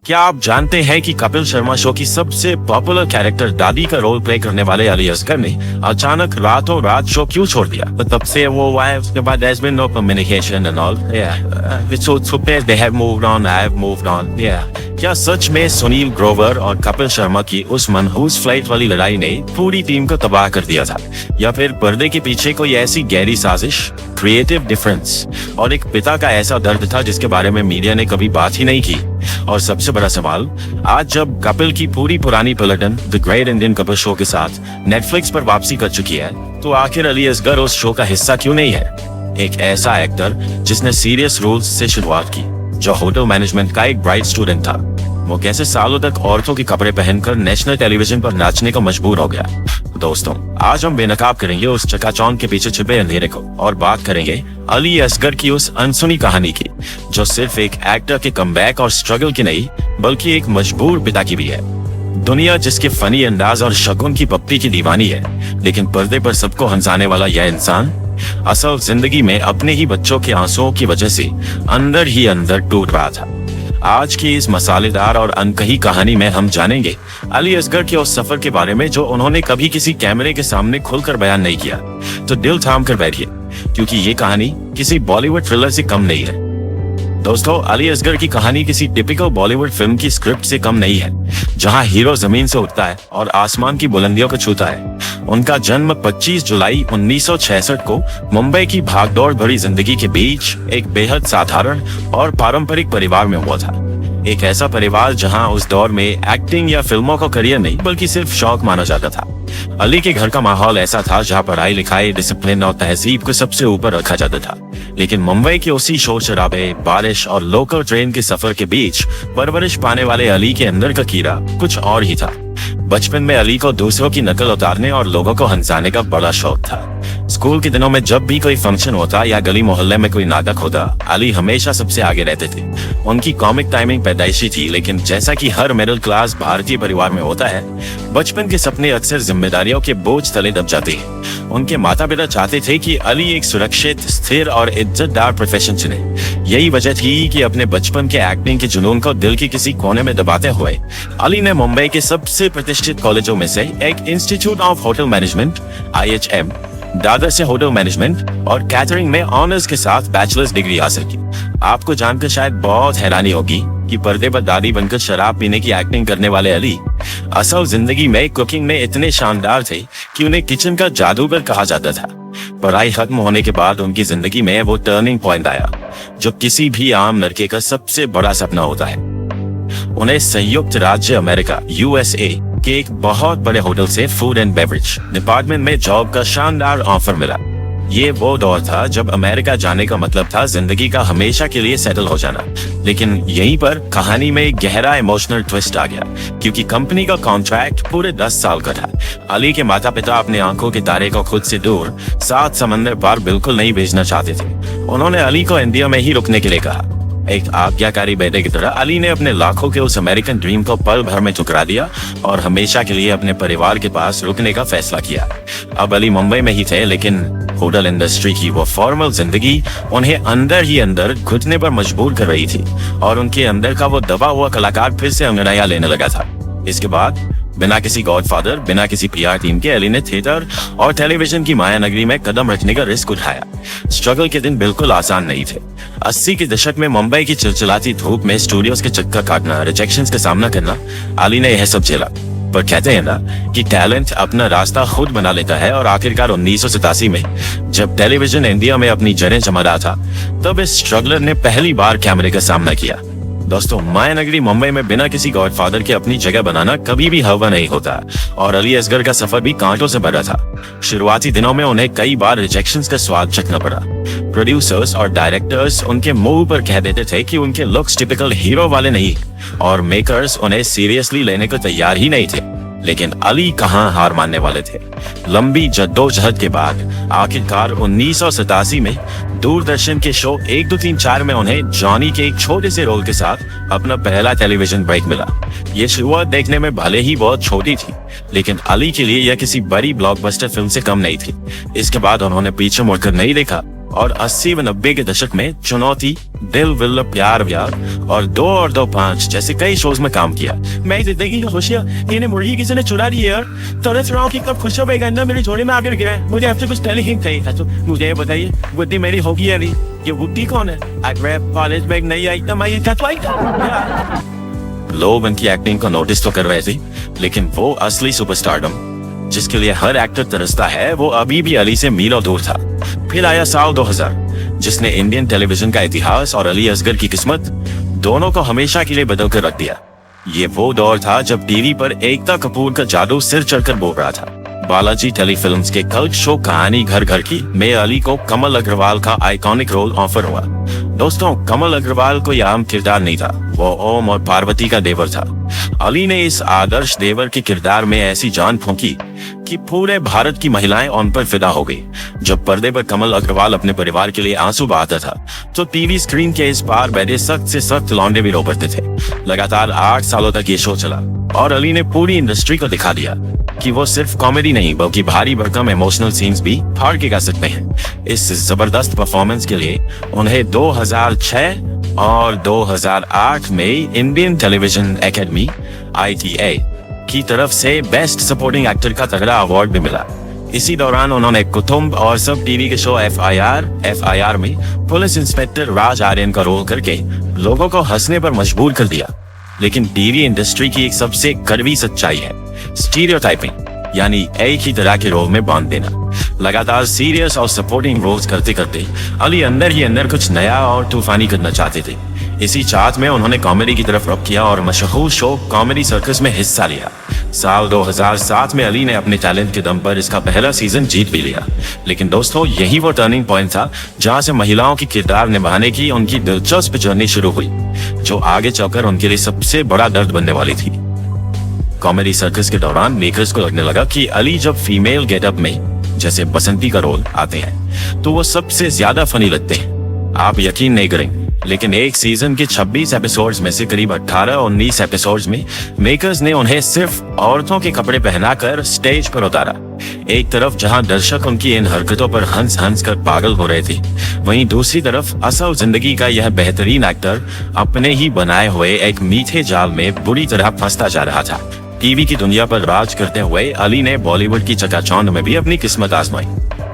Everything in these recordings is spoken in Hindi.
क्या आप जानते हैं कि कपिल शर्मा शो की सबसे पॉपुलर कैरेक्टर दादी का रोल प्ले करने वाले अली असगर ने अचानक रातों रात शो क्यों छोड़ दिया? तब से वो आए, उसके बाद there's been no communication and all. So they have moved on, I have moved on. क्या सच में सुनील ग्रोवर और कपिल शर्मा की उस मनहूस फ्लाइट वाली लड़ाई ने पूरी टीम को तबाह कर दिया था, या फिर पर्दे के पीछे कोई ऐसी गहरी साजिश, क्रिएटिव डिफरेंस और एक पिता का ऐसा दर्द था जिसके बारे में मीडिया ने कभी बात ही नहीं की? और सबसे बड़ा सवाल, आज जब कपिल की पूरी पुरानी पलटन the great Indian Kapil show के साथ नेटफ्लिक्स पर वापसी कर चुकी है, तो आखिर अली असगर उस शो का हिस्सा क्यों नहीं है? एक ऐसा एक्टर जिसने सीरियस रोल्स से शुरुआत की, जो होटल मैनेजमेंट का एक ब्राइट स्टूडेंट था, वो कैसे सालों तक औरतों के कपड़े पहनकर नेशनल टेलीविजन पर नाचने को मजबूर हो गया? दोस्तों, आज हम बेनकाब करेंगे उस चकाचौंध के पीछे छिपे अंधेरे को और बात करेंगे अली असगर की उस अनसुनी कहानी की, जो सिर्फ एक एक्टर के कमबैक और स्ट्रगल की नहीं, बल्कि एक मजबूर पिता की भी है। दुनिया जिसके फनी अंदाज और शगुन की पप्पी की दीवानी है, लेकिन पर्दे पर सबको हंसाने वाला यह इंसान असल जिंदगी में अपने ही बच्चों के आंसुओं की वजह से अंदर ही अंदर टूट रहा था। आज की इस मसालेदार और अनकही कहानी में हम जानेंगे अली असगर के उस सफर के बारे में जो उन्होंने कभी किसी कैमरे के सामने खुलकर बयान नहीं किया। तो दिल थाम कर बैठिए, क्योंकि ये कहानी किसी बॉलीवुड थ्रिलर से कम नहीं है। दोस्तों, अली असगर की कहानी किसी टिपिकल बॉलीवुड फिल्म की स्क्रिप्ट से कम नहीं है, जहां हीरो जमीन से उठता है और आसमान की बुलंदियों को छूता है। उनका जन्म 25 जुलाई 1966 को मुंबई की भागदौड़ भरी जिंदगी के बीच एक बेहद साधारण और पारंपरिक परिवार में हुआ था। एक ऐसा परिवार जहां उस दौर में एक्टिंग या फिल्मों को करियर नहीं, बल्कि सिर्फ शौक माना जाता था। अली के घर का माहौल ऐसा था जहां पढ़ाई लिखाई, डिसिप्लिन और तहजीब को सबसे ऊपर रखा जाता था। लेकिन मुंबई के उसी शोर शराबे, बारिश और लोकल ट्रेन के सफर के बीच परवरिश पाने वाले अली के अंदर का कीड़ा कुछ और ही था। बचपन में अली को दूसरों की नकल उतारने और लोगों को हंसाने का बड़ा शौक था। स्कूल के दिनों में जब भी कोई फंक्शन होता या गली मोहल्ले में कोई नाटक होता, अली हमेशा सबसे आगे रहते थे। उनकी कॉमिक टाइमिंग पैदाइशी थी, लेकिन जैसा कि हर मिडिल क्लास भारतीय परिवार में होता है, बचपन के सपने अक्सर जिम्मेदारियों के बोझ तले दब जाते हैं। उनके माता पिता चाहते थे कि अली एक सुरक्षित, स्थिर और इज्जतदार प्रोफेशन चुने। यही वजह थी कि अपने बचपन के एक्टिंग के जुनून को दिल के किसी कोने में दबाते हुए अली ने मुंबई के सबसे प्रतिष्ठित कॉलेजों में से एक institute of hotel management IHM, Dadar से होटल मैनेजमेंट और कैटरिंग में ऑनर्स के साथ बैचलर्स डिग्री हासिल की। आपको जानकर शायद बहुत हैरानी होगी कि पर्दे पर दादी बनकर शराब पीने की एक्टिंग करने वाले अली असल जिंदगी में कुकिंग में इतने शानदार थे कि उन्हें किचन का जादूगर कहा जाता था। पढ़ाई खत्म होने के बाद उनकी जिंदगी में वो टर्निंग पॉइंट आया जो किसी भी आम लड़के का सबसे बड़ा सपना होता है। उन्हें संयुक्त राज्य अमेरिका USA के एक बहुत बड़े होटल से फूड एंड बेवरेज डिपार्टमेंट में जॉब का शानदार ऑफर मिला। ये वो दौर था जब अमेरिका जाने का मतलब था जिंदगी का हमेशा के लिए सेटल हो जाना। लेकिन यहीं पर कहानी में एक गहरा इमोशनल ट्विस्ट आ गया, क्योंकि कंपनी का कॉन्ट्रैक्ट पूरे 10 साल का था। अली के माता पिता अपने आंखों के तारे को खुद से दूर 7 समंदर पार बिल्कुल नहीं भेजना चाहते थे। उन्होंने अली को इंडिया में ही रुकने के लिए कहा। एक आज्ञाकारी बेटे की तरह अली ने अपने लाखों के उस अमेरिकन ड्रीम को पल भर में ठुकरा दिया और हमेशा के लिए अपने परिवार के पास रुकने का फैसला किया। अब अली मुंबई में ही थे, लेकिन होटल इंडस्ट्री की वो फॉर्मल जिंदगी उन्हें अंदर ही अंदर घुटने पर मजबूर कर रही थी और उनके अंदर का वो दबा हुआ कलाकार फिर से अंगड़ाइयां लेने लगा था। इसके बाद बिना किसी गॉडफादर, बिना किसी PR टीम के अली ने थिएटर और टेलीविजन की माया नगरी में कदम रखने का रिस्क उठाया। स्ट्रगल के दिन बिल्कुल आसान नहीं थे। 80 के दशक में मुंबई की चिलचिलाती धूप में स्टूडियोज के चक्कर काटना, रिजेक्शंस का सामना करना, अली ने यह सब झेला। पर कहते हैं ना कि टैलेंट अपना रास्ता खुद बना लेता है, और आखिरकार 1987 में जब टेलीविजन इंडिया में अपनी जड़ें जमा रहा था, तब इस स्ट्रगलर ने पहली बार कैमरे का सामना किया। दोस्तों, माया नगरी मुंबई में बिना किसी गॉडफादर के अपनी जगह बनाना कभी भी हवा नहीं होता, और अली असगर का सफर भी कांटों से भरा था। शुरुआती दिनों में उन्हें कई बार रिजेक्शंस का स्वाद चखना पड़ा। प्रोड्यूसर्स और डायरेक्टर्स उनके मुंह पर कह देते थे कि उनके लुक्स टिपिकल हीरो वाले नहीं, और मेकर्स उन्हें सीरियसली लेने को तैयार ही नहीं थे। लेकिन अली कहां हार मानने वाले थे। लंबी जद्दोजहद के बाद आखिरकार 1987 में दूरदर्शन के शो 1 2 3 4 में उन्हें जॉनी के एक छोटे से रोल के साथ अपना पहला टेलीविजन ब्रेक मिला। ये शुरुआत देखने में भले ही बहुत छोटी थी, लेकिन अली के लिए यह किसी बड़ी ब्लॉकबस्टर फिल्म से कम नहीं थी। इसके बाद उन्होंने पीछे मुड़कर नहीं देखा और 80 व 90 के दशक में चुनौती, दिल विल प्यार व्यार और 2 5 जैसे कई शोज में काम किया। मैं जिंदगी की खुशियां इन्हें मुर्गी किसी ने चुरा ली है यार। तरस रहा हूँ कि कब खुश हो गई गंदा मेरी झोली में आकर गिरा है। मुझे आपसे कुछ टेलीहिंट चाहिए। तो मुझे बताइए बुद्धि मेरी होगी या नहीं? ये बुद्धि कौन है? कॉलेज में एक नई आइटम आई है। लोग उनकी एक्टिंग को नोटिस तो कर रहे थे, लेकिन वो असली सुपरस्टारडम जिसके लिए हर एक्टर तरसता है वो अभी भी अली से मीलों दूर था। फिर आया साल 2000 जिसने इंडियन टेलीविजन का इतिहास और अली असगर की किस्मत दोनों को हमेशा के लिए बदल कर रख दिया। ये वो दौर था जब टीवी पर एकता कपूर का जादू सिर चढ़कर बोल रहा था। बालाजी टेलीफिल्म्स के कल्ट शो कहानी घर घर की में अली को कमल अग्रवाल का आइकॉनिक रोल ऑफर हुआ। दोस्तों, कमल अग्रवाल कोई आम किरदार नहीं था, वो ओम और पार्वती का देवर था। अली ने इस आदर्श देवर के किरदार में ऐसी जान फूंकी कि पूरे भारत की महिलाएं उन पर फिदा हो गई। जब पर्दे पर कमल अग्रवाल अपने परिवार के लिए आंसू बहाता था तो टीवी स्क्रीन के इस पार बैठे सख्त से सख्त लौंडे भी रो पड़ते थे। लगातार 8 सालों तक ये शो चला और अली ने पूरी इंडस्ट्री को दिखा दिया कि वो सिर्फ कॉमेडी नहीं बल्कि भारी भरकम इमोशनल सीन्स भी फाड़ के गा सकते हैं। इस जबरदस्त परफॉर्मेंस के लिए उन्हें 2006 और 2008 में इंडियन टेलीविजन एकेडमी ITA की तरफ से बेस्ट सपोर्टिंग एक्टर का तगड़ा अवार्ड भी मिला। इसी दौरान उन्होंने कुटुंब और सब टीवी के शो FIR में पुलिस इंस्पेक्टर राज आर्यन का रोल करके लोगों को हंसने पर मजबूर कर दिया। लेकिन टीवी इंडस्ट्री की एक सबसे कड़वी सच्चाई है स्टीरियोटाइपिंग, यानी एक ही तरह के रोल में बांध देना। लगातार सीरियस और सपोर्टिंग रोल्स करते करते अली अंदर ही अंदर कुछ नया और तूफानी करना चाहते थे। इसी चाहत में उन्होंने कॉमेडी की तरफ रुख किया और मशहूर शो कॉमेडी सर्कस में हिस्सा लिया। साल 2007 में अली ने अपने टैलेंट के दम पर इसका पहला सीजन जीत भी लिया। लेकिन दोस्तों, यही वो टर्निंग पॉइंट था जहां से महिलाओं की किरदार निभाने की उनकी दिलचस्प जर्नी शुरू हुई, जो आगे चलकर उनके लिए सबसे बड़ा दर्द बनने वाली थी। कॉमेडी सर्कस के दौरान मेकर्स को लगने लगा कि अली जब फीमेल गेटअप में जैसे बसंती का रोल आते हैं तो वो सबसे ज्यादा फनी लगते हैं। आप यकीन नहीं करेंगे, लेकिन एक सीजन के 26 एपिसोड्स में से करीब 18-19 एपिसोड्स में मेकर्स ने उन्हें सिर्फ औरतों के कपड़े पहनाकर स्टेज पर उतारा। एक तरफ जहां दर्शक उनकी इन हरकतों पर हंस हंस कर पागल हो रहे थे, वहीं दूसरी तरफ असल जिंदगी का यह बेहतरीन एक्टर अपने ही बनाए हुए एक मीठे जाल में बुरी तरह फंसता जा रहा था। टीवी की दुनिया पर राज करते हुए अली ने बॉलीवुड की चकाचौंध में भी अपनी किस्मत आजमाई।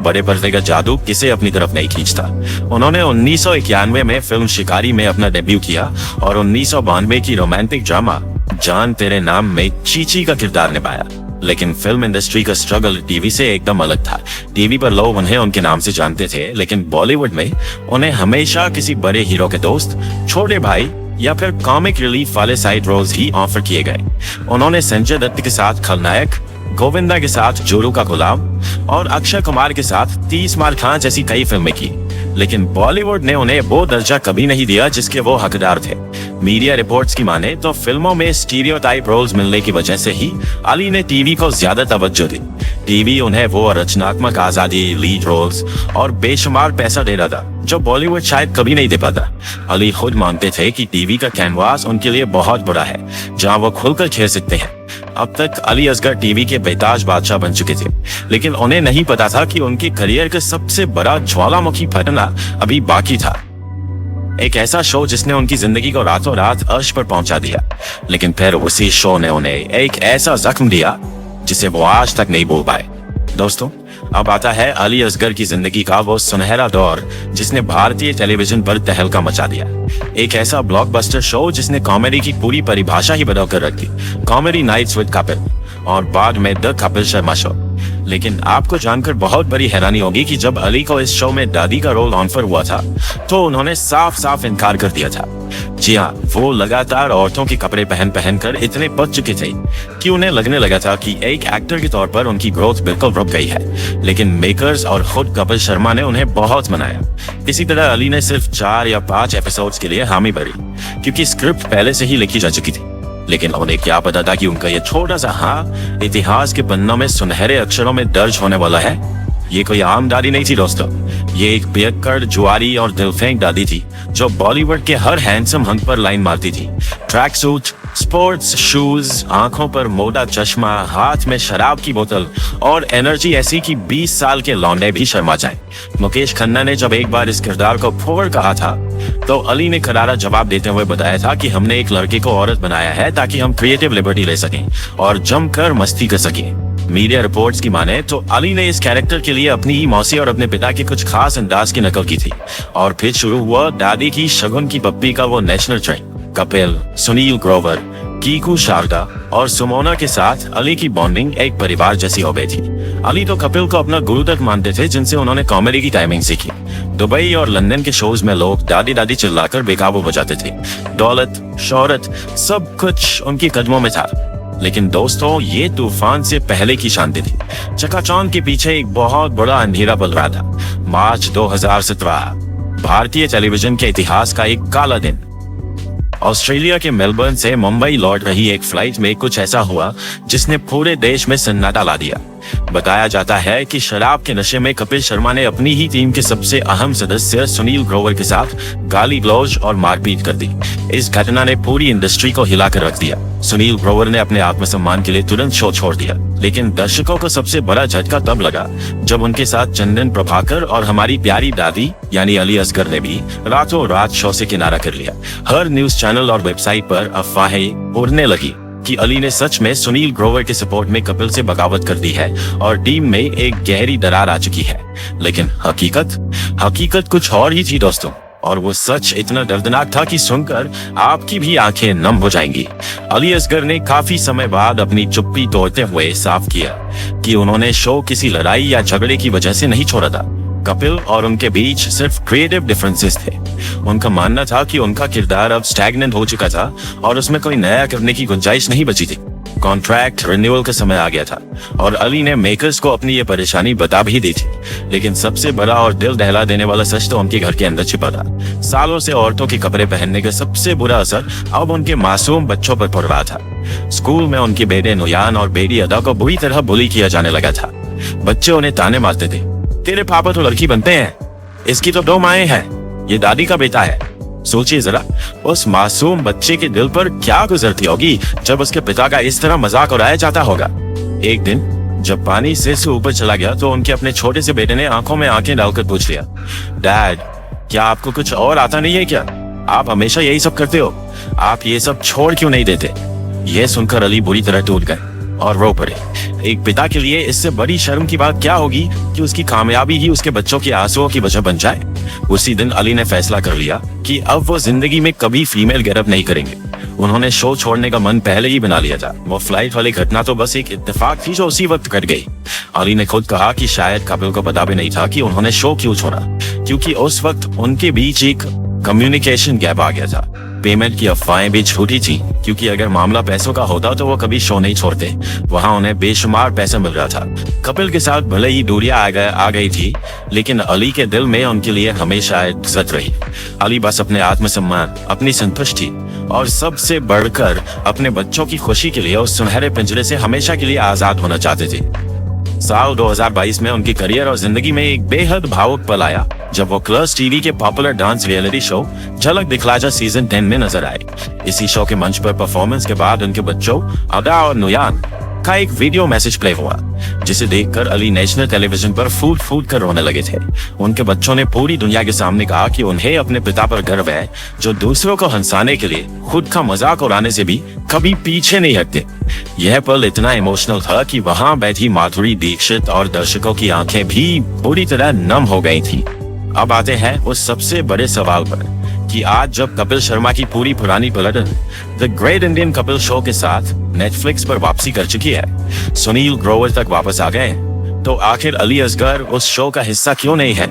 बड़े पर्दे का जादू किसे अपनी तरफ नहीं खींचता। उन्होंने 1991 में फिल्म शिकारी में अपना डेब्यू किया और 1992 की रोमांटिक ड्रामा जान तेरे नाम में चीची का किरदार निभाया। लेकिन फिल्म इंडस्ट्री का स्ट्रगल टीवी से एकदम अलग था। टीवी पर लोग उन्हें उनके नाम से जानते थे, लेकिन बॉलीवुड में उन्हें हमेशा किसी बड़े हीरो के दोस्त, छोटे भाई या फिर कॉमिक रिलीफ वाले साइड रोल्स ही ऑफर किए गए। उन्होंने संजय दत्त के साथ खलनायक, गोविंदा के साथ जोरू का गुलाम और अक्षय कुमार के साथ 30 मार खां जैसी कई फिल्में की, लेकिन बॉलीवुड ने उन्हें वो दर्जा कभी नहीं दिया जिसके वो हकदार थे। मीडिया रिपोर्ट्स की माने तो फिल्मों में स्टीरियोटाइप रोल्स मिलने की वजह से ही अली ने टीवी को ज्यादा तवज्जो दी। टीवी उन्हें वो रचनात्मक आजादी, लीड रोल्स और बेशुमार पैसा दे रहा था जो बॉलीवुड शायद कभी नहीं दे पाता। अली खुद मानते थे कि टीवी का कैनवास उनके लिए बहुत बड़ा है जहां वो खुलकर खेल सकते हैं। अब तक अली असगर टीवी के बेताज बादशाह बन चुके थे, लेकिन उन्हें नहीं पता था कि उनके करियर का सबसे बड़ा ज्वालामुखी फटना अभी बाकी था। एक ऐसा शो जिसने उनकी जिंदगी को रातों रात अर्श पर पहुंचा दिया, लेकिन फिर उसी शो ने उन्हें एक ऐसा जख्म दिया जिसे वो आज तक नहीं भूल पाए। दोस्तों, अब आता है अली असगर की जिंदगी का वो सुनहरा दौर जिसने भारतीय टेलीविजन पर तहलका मचा दिया। एक ऐसा ब्लॉकबस्टर शो जिसने कॉमेडी की पूरी परिभाषा ही बदल कर रख दी, कॉमेडी नाइट्स विद कपिल और बाद में द कपिल शर्मा शो। लेकिन आपको जानकर बहुत बड़ी हैरानी होगी कि जब अली को इस शो में दादी का रोल ऑफर हुआ था तो उन्होंने साफ साफ इनकार कर दिया था। जी हाँ, वो लगातार औरतों के कपड़े पहन पहन कर इतने पक चुके थे कि उन्हें लगने लगा था कि एक एक्टर के तौर पर उनकी ग्रोथ बिल्कुल रुक गई है। लेकिन मेकर्स और खुद कपिल शर्मा ने उन्हें बहुत मनाया। इसी तरह अली ने सिर्फ 4 या 5 एपिसोड्स के लिए हामी भरी, क्योंकि स्क्रिप्ट पहले से ही लिखी जा चुकी थी। लेकिन उन्हें क्या पता था कि उनका यह छोटा सा हाँ इतिहास के पन्नों में सुनहरे अक्षरों में दर्ज होने वाला है। ये कोई आम दादी नहीं थी दोस्तों, ये एक पियक्कड़, जुआरी और दिलफेंक दादी थी जो बॉलीवुड के हर हैंडसम हंक पर लाइन मारती थी। ट्रैक सूट, स्पोर्ट्स शूज, आंखों पर मोटा चश्मा, हाथ में शराब की बोतल और एनर्जी ऐसी कि 20 साल के लौंडे भी शर्मा जाए। मुकेश खन्ना ने जब एक बार इस किरदार को फोड़ कहा था तो अली ने करारा जवाब देते हुए बताया था कि हमने एक लड़के को औरत बनाया है ताकि हम क्रिएटिव लिबर्टी ले सकें और जमकर मस्ती कर सकें। मीडिया रिपोर्ट्स की माने तो अली ने इस कैरेक्टर के लिए अपनी ही मौसी और अपने पिता के कुछ खास अंदाज की नकल की थी और फिर शुरू हुआ दादी की शगुन की पप्पी का वो नेशनल ट्रेंड। कपिल, सुनील ग्रोवर, कीकू शारदा और सुमोना के साथ अली की बॉन्डिंग एक परिवार जैसी हो गई थी। अली तो कपिल को अपना गुरु तक मानते थे जिनसे उन्होंने कॉमेडी की टाइमिंग सीखी। दुबई और लंदन के शोज में लोग दादी दादी चिल्लाकर बेकाबू बजाते थे। दौलत, शोहरत, सब कुछ उनके कदमों में था। लेकिन दोस्तों, ये तूफान से पहले की शांति थी। चकाचौंध के पीछे एक बहुत बड़ा अंधेरा पल रहा था। मार्च 2017, भारतीय टेलीविजन के इतिहास का एक काला दिन। ऑस्ट्रेलिया के मेलबर्न से मुंबई लौट रही एक फ्लाइट में कुछ ऐसा हुआ जिसने पूरे देश में सन्नाटा ला दिया। बताया जाता है कि शराब के नशे में कपिल शर्मा ने अपनी ही टीम के सबसे अहम सदस्य सुनील ग्रोवर के साथ गाली गलौज और मारपीट कर दी। इस घटना ने पूरी इंडस्ट्री को हिलाकर रख दिया। सुनील ग्रोवर ने अपने आत्मसम्मान के लिए तुरंत शो छोड़ दिया, लेकिन दर्शकों को सबसे बड़ा झटका तब लगा जब उनके साथ चंदन प्रभाकर और हमारी प्यारी दादी यानी अली असगर ने भी रातों रात शो से किनारा कर लिया। हर न्यूज चैनल और वेबसाइट पर अफवाहें उड़ने लगी कि अली ने सच में सुनील ग्रोवर के सपोर्ट में कपिल से बगावत कर दी है और टीम में एक गहरी दरार आ चुकी है। लेकिन हकीकत कुछ और ही थी दोस्तों, और वो सच इतना दर्दनाक था कि सुनकर आपकी भी आंखें नम हो जाएंगी। अली असगर ने काफी समय बाद अपनी चुप्पी तोड़ते हुए साफ किया कि उन्होंने शो किसी लड़ाई या झगड़े की वजह से नहीं छोड़ा था। कपिल और उनके बीच सिर्फ क्रिएटिव डिफरेंसेस थे। उनका मानना था कि उनका किरदार अब स्टैग्नेंट हो चुका था और उसमें कोई नया करने की गुंजाइश नहीं बची थी। कॉन्ट्रैक्ट रिन्यूअल का समय आ गया था और अली ने मेकर्स को अपनी ये परेशानी बता भी दी थी। लेकिन सबसे बड़ा और दिल दहला देने वाला सच तो उनके घर के अंदर छिपा था। सालों से औरतों के कपड़े पहनने का सबसे बुरा असर अब उनके मासूम बच्चों पर पड़ रहा था। स्कूल में उनके बेटे नुयान और बेटी अदा को बुरी तरह बुली किया जाने लगा था। बच्चे उन्हें ताने मारते थे, तेरे पापा तो लड़की बनते हैं, इसकी तो 2 माएं हैं, ये दादी का बेटा है। सोचिए जरा, उस मासूम बच्चे के दिल पर क्या गुजरती होगी जब उसके पिता का इस तरह मजाक उड़ाया जाता होगा। एक दिन जब पानी सिर से ऊपर चला गया तो उनके अपने छोटे से बेटे ने आंखों में आंखें डालकर पूछ लिया, डैड, क्या आपको कुछ और आता नहीं है क्या? आप हमेशा यही सब करते हो, आप ये सब छोड़ क्यों नहीं देते? यह सुनकर अली बुरी तरह टूट गए और रो पड़े। एक पिता के लिए इससे बड़ी शर्म की बात क्या होगी कि उसकी कामयाबी ही उसके बच्चों के आंसुओं की वजह बन जाए। उसी दिन अली ने फैसला कर लिया कि अब वो जिंदगी में कभी फीमेल गेटअप नहीं करेंगे। उन्होंने शो छोड़ने का मन पहले ही बना लिया था। वो फ्लाइट वाली घटना तो बस एक इत्तेफाक थी जो उसी वक्त घट गई। अली ने खुद कहा कि शायद कपिल को पता भी नहीं था कि उन्होंने शो क्यों छोड़ा, क्योंकि उस वक्त उनके बीच एक कम्युनिकेशन गैप आ गया था। पेमेंट की अफवाहें भी झूठी थी, क्योंकि अगर मामला पैसों का होता तो वो कभी शो नहीं छोड़ते। वहां उन्हें बेशुमार पैसा मिल रहा था। कपिल के साथ भले ही दूरियां आ गई थी, लेकिन अली के दिल में उनके लिए हमेशा इज्जत रही। अली बस अपने आत्मसम्मान, अपनी संतुष्टि और सबसे बढ़कर अपने बच्चों की खुशी के लिए उस सुनहरे पिंजरे से हमेशा के लिए आजाद होना चाहते थे। साल 2022 में उनकी करियर और जिंदगी में एक बेहद भावुक पल आया जब वो क्लर्स टीवी के पॉपुलर डांस रियलिटी शो झलक दिखला जा सीजन 10 में नजर आए। इसी शो के मंच पर परफॉर्मेंस के बाद उनके बच्चों अदा और नुयान का एक वीडियो मैसेज प्ले हुआ, जिसे देखकर अली नेशनल टेलीविजन पर फूट फूट कर रोने लगे थे। उनके बच्चों ने पूरी दुनिया के सामने कहा कि उन्हें अपने पिता पर गर्व है, जो दूसरों को हंसाने के लिए खुद का मजाक उड़ाने से भी कभी पीछे नहीं हटते। यह पल इतना इमोशनल था कि वहां बैठी माधुरी दीक्षित और दर्शकों की आंखें भी पूरी तरह नम हो गई थी। अब आते हैं उस सबसे बड़े सवाल पर कि आज जब कपिल शर्मा की पूरी पुरानी पलटन the great Indian Kapil show के साथ नेटफ्लिक्स पर वापसी कर चुकी है, सुनील ग्रोवर तक वापस आ गए, तो आखिर अली असगर उस शो का हिस्सा क्यों नहीं है?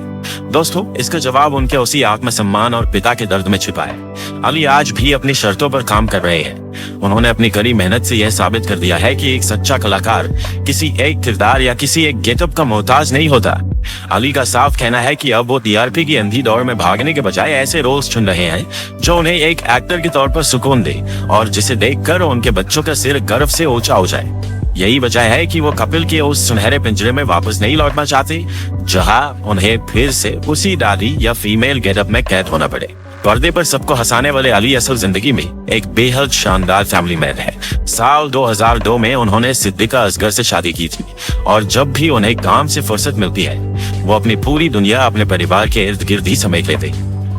दोस्तों, इसका जवाब उनके उसी आत्मसम्मान और पिता के दर्द में छिपा है। अली आज भी अपनी शर्तों पर काम कर रहे हैं। उन्होंने अपनी कड़ी मेहनत से यह साबित कर दिया है कि एक सच्चा कलाकार किसी एक किरदार या किसी एक गेटअप का मोहताज नहीं होता। अली का साफ कहना है कि अब वो टीआरपी की अंधी दौड़ में भागने के बजाय ऐसे रोल्स चुन रहे हैं जो उन्हें एक एक्टर के तौर पर सुकून दे और जिसे देखकर उनके बच्चों का सिर गर्व से ऊंचा हो जाए। यही वजह है कि वो कपिल के उस सुनहरे पिंजरे में वापस नहीं लौटना चाहते जहां उन्हें फिर से उसी दादी या फीमेल गेटअप में कैद होना पड़े। पर्दे पर सबको हंसाने वाले अली असल जिंदगी में एक बेहद शानदार फैमिली मैन है। साल 2002 में उन्होंने सिद्दीका असगर से शादी की थी और जब भी उन्हें काम से फुर्सत मिलती है वो अपनी पूरी दुनिया अपने परिवार के इर्द गिर्द ही समेट लेते।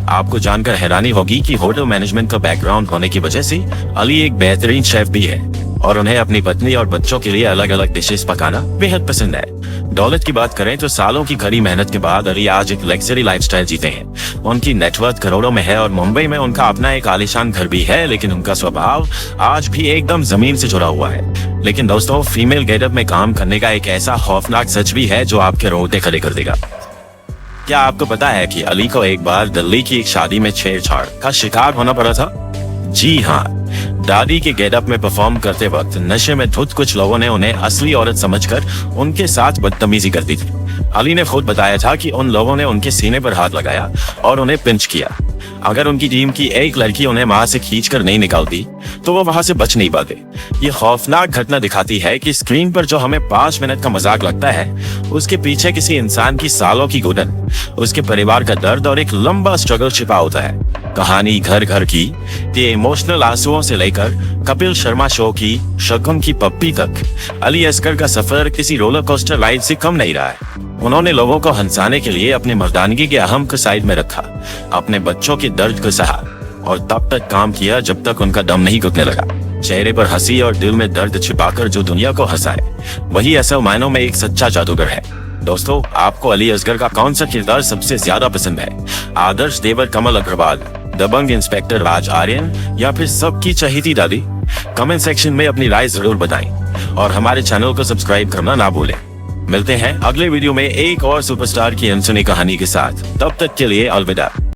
आपको जानकर हैरानी होगी कि होटल मैनेजमेंट का बैकग्राउंड होने की वजह से अली एक बेहतरीन शेफ भी है और उन्हें अपनी पत्नी और बच्चों के लिए अलग अलग डिशेस पकाना बेहद पसंद है। दौलत की बात करें तो सालों की कड़ी मेहनत के बाद अली आज एक लग्जरी लाइफस्टाइल जीते हैं। उनकी नेटवर्थ करोड़ों में है और मुंबई में उनका अपना एक आलीशान घर भी है, लेकिन उनका स्वभाव आज भी एकदम जमीन से जुड़ा हुआ है। लेकिन दोस्तों, फीमेल गेटअप में काम करने का एक ऐसा खौफनाक सच भी है जो आपके रोंगटे खड़े कर देगा। क्या आपको पता है कि अली को एक बार दिल्ली की एक शादी में छेड़छाड़ का शिकार होना पड़ा था? जी हाँ, दादी के गेटअप में परफॉर्म करते वक्त नशे में धुत कुछ लोगों ने उन्हें असली औरत समझकर उनके साथ बदतमीजी कर दी थी। अली ने खुद बताया था कि उन लोगों ने उनके सीने पर हाथ लगाया और उन्हें पिंच किया। अगर उनकी टीम की एक लड़की उन्हें वहां से खींचकर नहीं निकालती तो वो वहां से बच नहीं पाते। ये खौफनाक घटना दिखाती है कि स्क्रीन पर जो हमें 5 मिनट का मजाक लगता है उसके पीछे किसी इंसान की सालों की घुटन, उसके परिवार का दर्द और एक लंबा स्ट्रगल छिपा होता है। कहानी घर घर की ये इमोशनल आंसुओं से लेकर कपिल शर्मा शो की शगुन की पप्पी तक अली असगर का सफर किसी रोलर कोस्टर राइड से कम नहीं रहा है। उन्होंने लोगों को हंसाने के लिए अपनी मर्दानगी के अहम को साइड में रखा, अपने बच्चों के दर्द को सहा और तब तक काम किया जब तक उनका दम नहीं घुटने लगा। चेहरे पर हंसी और दिल में दर्द छिपाकर जो दुनिया को हंसाए वही असल मायनों में एक सच्चा जादूगर है। दोस्तों, आपको अली असगर का कौन सा किरदार सबसे ज्यादा पसंद है? आदर्श देवर कमल अग्रवाल, दबंग इंस्पेक्टर राज आर्यन या फिर सबकी चहेती दादी? कमेंट सेक्शन में अपनी राय जरूर बताएं और हमारे चैनल को सब्सक्राइब करना ना भूलें। मिलते हैं अगले वीडियो में एक और सुपरस्टार की अनसुनी कहानी के साथ। तब तक के लिए अलविदा।